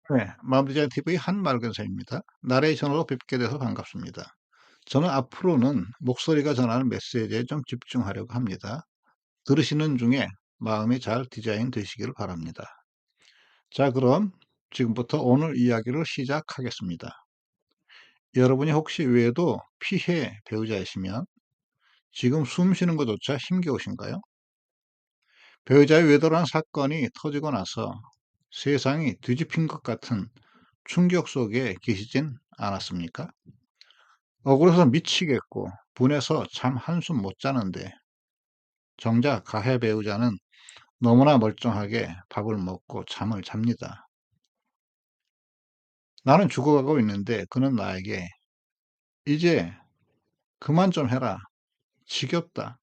네. 마음대장 TV의 한말근사입니다. 나레이션으로 뵙게 돼서 반갑습니다. 저는 앞으로는 목소리가 전하는 메시지에 좀 집중하려고 합니다. 들으시는 중에 마음이 잘 디자인 되시기를 바랍니다. 자, 그럼 지금부터 오늘 이야기를 시작하겠습니다. 여러분이 혹시 외도 피해 배우자이시면 지금 숨 쉬는 것조차 힘겨우신가요? 배우자의 외도란 사건이 터지고 나서 세상이 뒤집힌 것 같은 충격 속에 계시진 않았습니까? 억울해서 미치겠고 분해서 잠 한숨 못 자는데 정작 가해 배우자는 너무나 멀쩡하게 밥을 먹고 잠을 잡니다. 나는 죽어가고 있는데 그는 나에게 "이제 그만 좀 해라. 지겹다.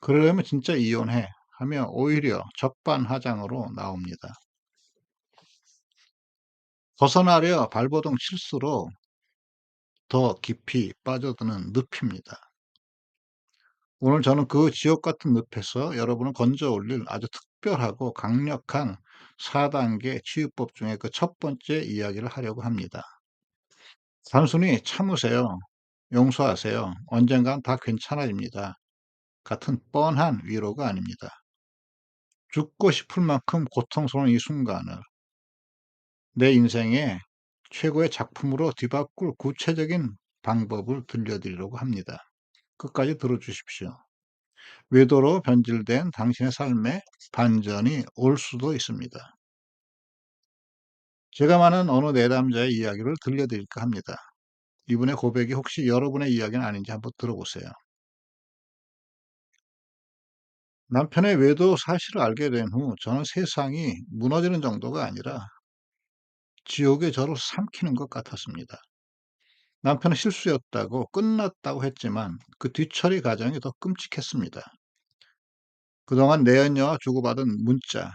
그러려면 진짜 이혼해." 하며 오히려 적반하장으로 나옵니다. 벗어나려 발버둥 칠수록 더 깊이 빠져드는 늪입니다. 오늘 저는 그 지옥 같은 늪에서 여러분을 건져 올릴 아주 특별하고 강력한 4단계 치유법 중에 그 첫 번째 이야기를 하려고 합니다. 단순히 참으세요. 용서하세요. 언젠간 다 괜찮아집니다. 같은 뻔한 위로가 아닙니다. 죽고 싶을 만큼 고통스러운 이 순간을 내 인생의 최고의 작품으로 뒤바꿀 구체적인 방법을 들려드리려고 합니다. 끝까지 들어주십시오. 외도로 변질된 당신의 삶에 반전이 올 수도 있습니다. 제가 많은 어느 내담자의 이야기를 들려드릴까 합니다. 이분의 고백이 혹시 여러분의 이야기는 아닌지 한번 들어보세요. 남편의 외도 사실을 알게 된 후 저는 세상이 무너지는 정도가 아니라 지옥의 저를 삼키는 것 같았습니다. 남편은 실수였다고 끝났다고 했지만 그 뒤처리 과정이 더 끔찍했습니다. 그동안 내연녀와 주고받은 문자,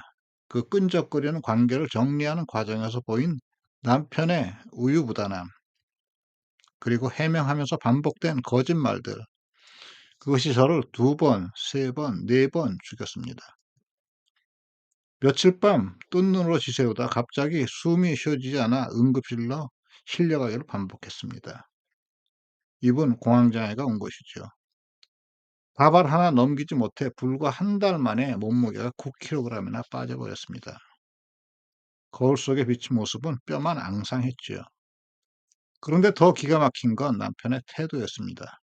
그 끈적거리는 관계를 정리하는 과정에서 보인 남편의 우유부단함, 그리고 해명하면서 반복된 거짓말들, 그것이 저를 2번, 3번, 4번 죽였습니다. 며칠 밤 뜬 눈으로 지새우다 갑자기 숨이 쉬어지지 않아 응급실로 실려가기를 반복했습니다. 이분 공황장애가 온 것이죠. 밥알 하나 넘기지 못해 불과 한 달 만에 몸무게가 9kg이나 빠져버렸습니다. 거울 속에 비친 모습은 뼈만 앙상했지요. 그런데 더 기가 막힌 건 남편의 태도였습니다.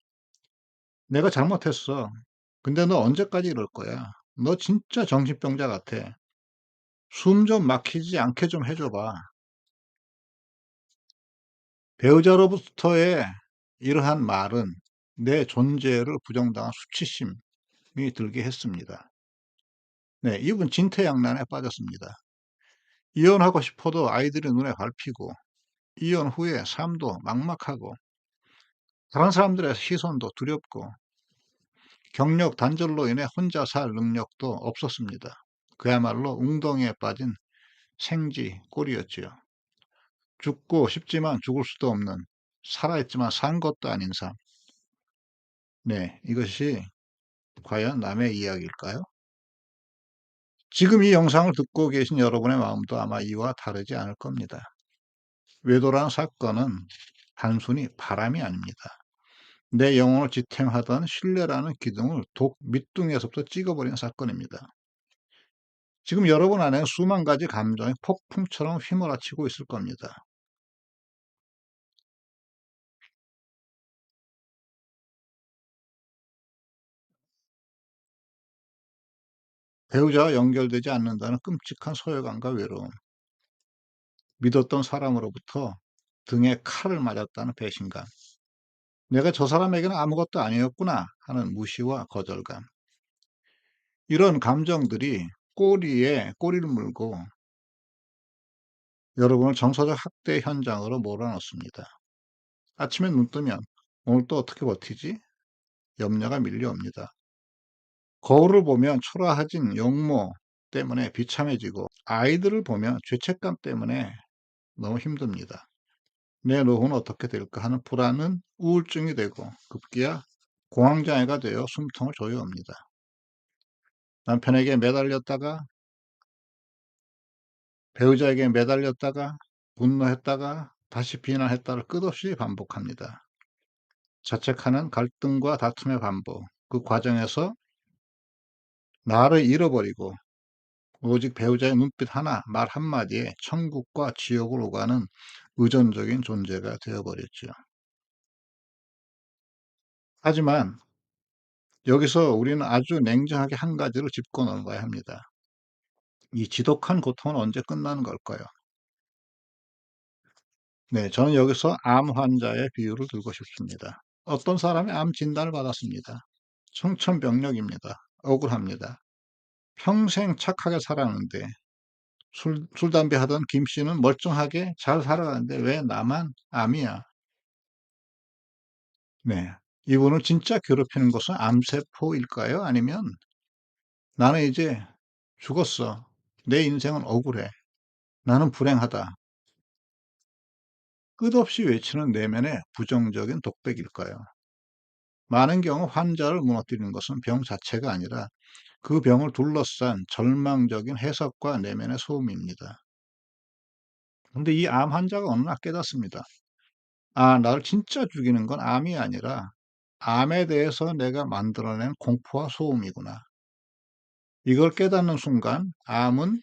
"내가 잘못했어. 근데 너 언제까지 이럴 거야? 너 진짜 정신병자 같아. 숨 좀 막히지 않게 좀 해 줘 봐." 배우자로부터의 이러한 말은 내 존재를 부정당한 수치심이 들게 했습니다. 네, 이분 진퇴양난에 빠졌습니다. 이혼하고 싶어도 아이들이 눈에 밟히고 이혼 후에 삶도 막막하고 다른 사람들의 시선도 두렵고 경력 단절로 인해 혼자 살 능력도 없었습니다. 그야말로 웅덩이에 빠진 생쥐 꼴이었지요. 죽고 싶지만 죽을 수도 없는, 살아있지만 산 것도 아닌 삶. 네, 이것이 과연 남의 이야기일까요? 지금 이 영상을 듣고 계신 여러분의 마음도 아마 이와 다르지 않을 겁니다. 외도라는 사건은 단순히 바람이 아닙니다. 내 영혼을 지탱하던 신뢰라는 기둥을 독 밑둥에서부터 찍어버린 사건입니다. 지금 여러분 안에 수만 가지 감정이 폭풍처럼 휘몰아치고 있을 겁니다. 배우자와 연결되지 않는다는 끔찍한 소외감과 외로움, 믿었던 사람으로부터 등에 칼을 맞았다는 배신감, 내가 저 사람에게는 아무것도 아니었구나 하는 무시와 거절감, 이런 감정들이 꼬리에 꼬리를 물고 여러분을 정서적 학대 현장으로 몰아넣습니다. 아침에 눈 뜨면 '오늘 또 어떻게 버티지?' 염려가 밀려옵니다. 거울을 보면 초라해진 용모 때문에 비참해지고 아이들을 보면 죄책감 때문에 너무 힘듭니다. '내 노후는 어떻게 될까?' 하는 불안은 우울증이 되고 급기야 공황장애가 되어 숨통을 조여옵니다. 남편에게 매달렸다가 배우자에게 매달렸다가 분노했다가 다시 비난했다를 끝없이 반복합니다. 자책하는 갈등과 다툼의 반복. 그 과정에서 나를 잃어버리고 오직 배우자의 눈빛 하나, 말 한마디에 천국과 지옥을 오가는 의존적인 존재가 되어 버렸죠. 하지만 여기서 우리는 아주 냉정하게 한 가지를 짚고 넘어가야 합니다. 이 지독한 고통은 언제 끝나는 걸까요? 네, 저는 여기서 암 환자의 비유를 들고 싶습니다. 어떤 사람이 암 진단을 받았습니다. 청천벽력입니다. 억울합니다. 평생 착하게 살았는데 술, 담배 하던 김 씨는 멀쩡하게 잘 살아가는데 왜 나만 암이야? 네. 이분을 진짜 괴롭히는 것은 암세포일까요? 아니면 나는 이제 죽었어. 내 인생은 억울해. 나는 불행하다. 끝없이 외치는 내면의 부정적인 독백일까요? 많은 경우 환자를 무너뜨리는 것은 병 자체가 아니라 그 병을 둘러싼 절망적인 해석과 내면의 소음입니다. 근데 이 암 환자가 어느 날 깨닫습니다. 아, 나를 진짜 죽이는 건 암이 아니라 암에 대해서 내가 만들어낸 공포와 소음이구나. 이걸 깨닫는 순간 암은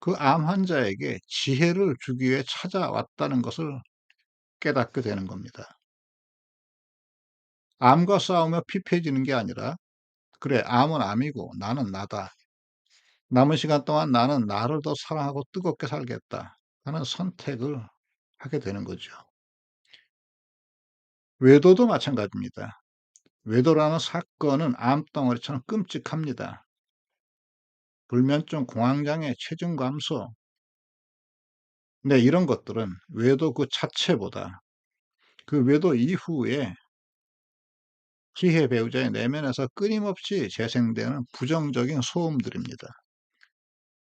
그 암 환자에게 지혜를 주기 위해 찾아왔다는 것을 깨닫게 되는 겁니다. 암과 싸우며 피폐해지는 게 아니라 그래, 암은 암이고 나는 나다. 남은 시간 동안 나는 나를 더 사랑하고 뜨겁게 살겠다 하는 선택을 하게 되는 거죠. 외도도 마찬가지입니다. 외도라는 사건은 암덩어리처럼 끔찍합니다. 불면증, 공황장애, 체중 감소, 네, 이런 것들은 외도 그 자체보다 그 외도 이후에 피해 배우자의 내면에서 끊임없이 재생되는 부정적인 소음들입니다.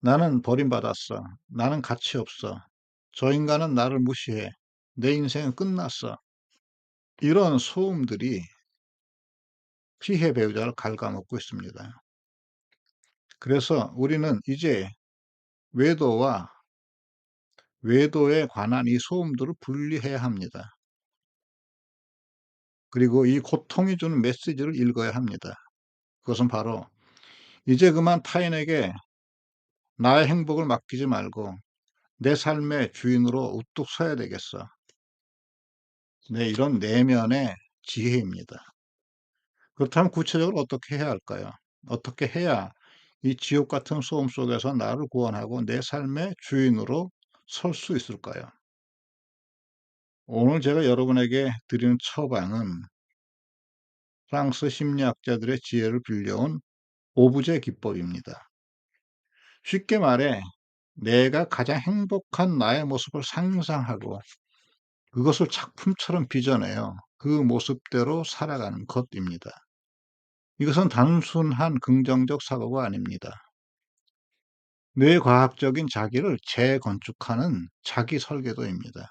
나는 버림받았어. 나는 가치 없어. 저 인간은 나를 무시해. 내 인생은 끝났어. 이런 소음들이 피해 배우자를 갉아먹고 있습니다. 그래서 우리는 이제 외도와 외도에 관한 이 소음들을 분리해야 합니다. 그리고 이 고통이 주는 메시지를 읽어야 합니다. 그것은 바로 이제 그만 타인에게 나의 행복을 맡기지 말고 내 삶의 주인으로 우뚝 서야 되겠어. 네, 이런 내면의 지혜입니다. 그렇다면 구체적으로 어떻게 해야 할까요? 어떻게 해야 이 지옥 같은 소음 속에서 나를 구원하고 내 삶의 주인으로 설 수 있을까요? 오늘 제가 여러분에게 드리는 처방은 프랑스 심리학자들의 지혜를 빌려온 오브제 기법입니다. 쉽게 말해, 내가 가장 행복한 나의 모습을 상상하고 그것을 작품처럼 빚어내어 그 모습대로 살아가는 것입니다. 이것은 단순한 긍정적 사고가 아닙니다. 뇌과학적인 자기를 재건축하는 자기 설계도입니다.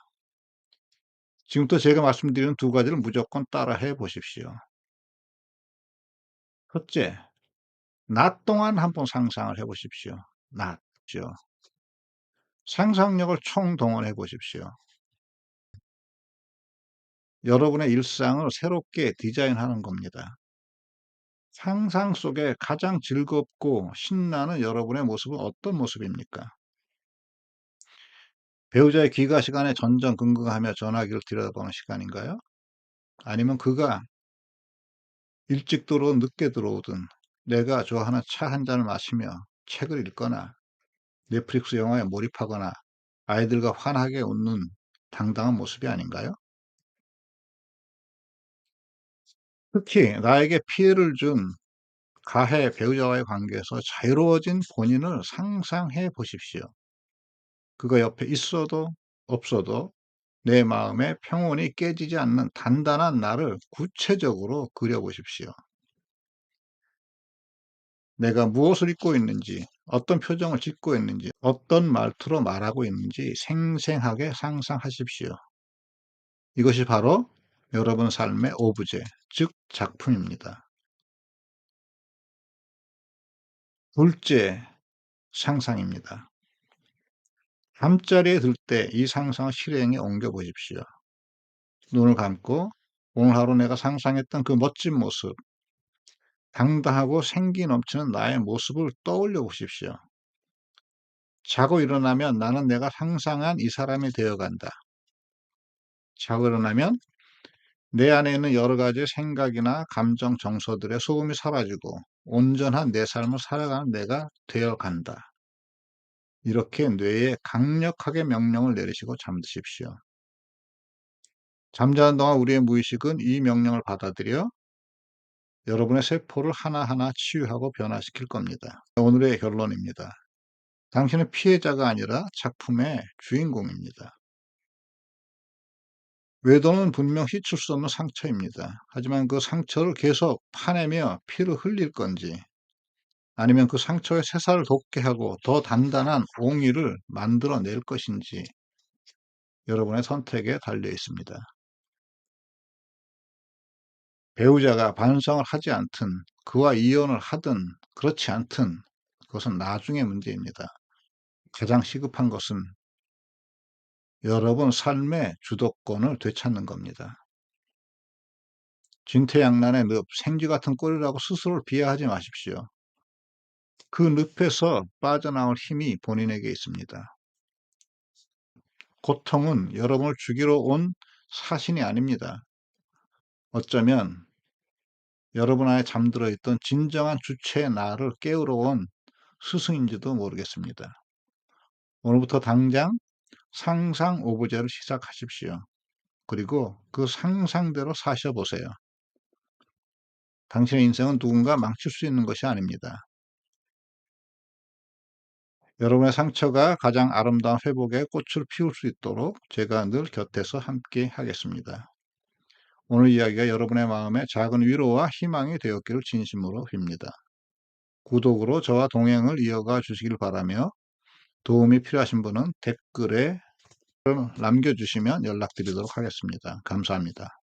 지금부터 제가 말씀드리는 두 가지를 무조건 따라해 보십시오. 첫째, 낮 동안 한번 상상을 해 보십시오. 낮죠. 상상력을 총동원해 보십시오. 여러분의 일상을 새롭게 디자인하는 겁니다. 상상 속에 가장 즐겁고 신나는 여러분의 모습은 어떤 모습입니까? 배우자의 귀가 시간에 전전긍긍하며 전화기를 들여다보는 시간인가요? 아니면 그가 일찍 들어오든 늦게 들어오든 내가 좋아하는 차 한 잔을 마시며 책을 읽거나 넷플릭스 영화에 몰입하거나 아이들과 환하게 웃는 당당한 모습이 아닌가요? 특히 나에게 피해를 준 가해 배우자와의 관계에서 자유로워진 본인을 상상해 보십시오. 그가 옆에 있어도 없어도 내 마음의 평온이 깨지지 않는 단단한 나를 구체적으로 그려 보십시오. 내가 무엇을 입고 있는지, 어떤 표정을 짓고 있는지, 어떤 말투로 말하고 있는지 생생하게 상상하십시오. 이것이 바로 여러분 삶의 오브제, 즉 작품입니다. 둘째, 상상입니다. 잠자리에 들 때 이 상상을 실행에 옮겨 보십시오. 눈을 감고 오늘 하루 내가 상상했던 그 멋진 모습, 당당하고 생기 넘치는 나의 모습을 떠올려 보십시오. 자고 일어나면 나는 내가 상상한 이 사람이 되어 간다. 자고 일어나면 내 안에 있는 여러 가지 생각이나 감정 정서들의 소음이 사라지고 온전한 내 삶을 살아가는 내가 되어 간다. 이렇게 뇌에 강력하게 명령을 내리시고 잠드십시오. 잠자는 동안 우리의 무의식은 이 명령을 받아들여 여러분의 세포를 하나하나 치유하고 변화시킬 겁니다. 오늘의 결론입니다. 당신은 피해자가 아니라 작품의 주인공입니다. 외도는 분명 잊힐 수 없는 상처입니다. 하지만 그 상처를 계속 파내며 피를 흘릴 건지 아니면 그 상처에 새살을 돋게 하고 더 단단한 옹이를 만들어낼 것인지 여러분의 선택에 달려 있습니다. 배우자가 반성을 하지 않든 그와 이혼을 하든 그렇지 않든 그것은 나중의 문제입니다. 가장 시급한 것은 여러분 삶의 주도권을 되찾는 겁니다. 진퇴양난의 늪, 생쥐 같은 꼴이라고 스스로를 비하하지 마십시오. 그 늪에서 빠져나올 힘이 본인에게 있습니다. 고통은 여러분을 죽이러 온 사신이 아닙니다. 어쩌면 여러분 안에 잠들어 있던 진정한 주체의 나를 깨우러 온 스승인지도 모르겠습니다. 오늘부터 당장 상상 오브제를 시작하십시오. 그리고 그 상상대로 사셔보세요. 당신의 인생은 누군가 망칠 수 있는 것이 아닙니다. 여러분의 상처가 가장 아름다운 회복의 꽃을 피울 수 있도록 제가 늘 곁에서 함께 하겠습니다. 오늘 이야기가 여러분의 마음에 작은 위로와 희망이 되었기를 진심으로 빕니다. 구독으로 저와 동행을 이어가 주시길 바라며 도움이 필요하신 분은 댓글에 남겨주시면 연락드리도록 하겠습니다. 감사합니다.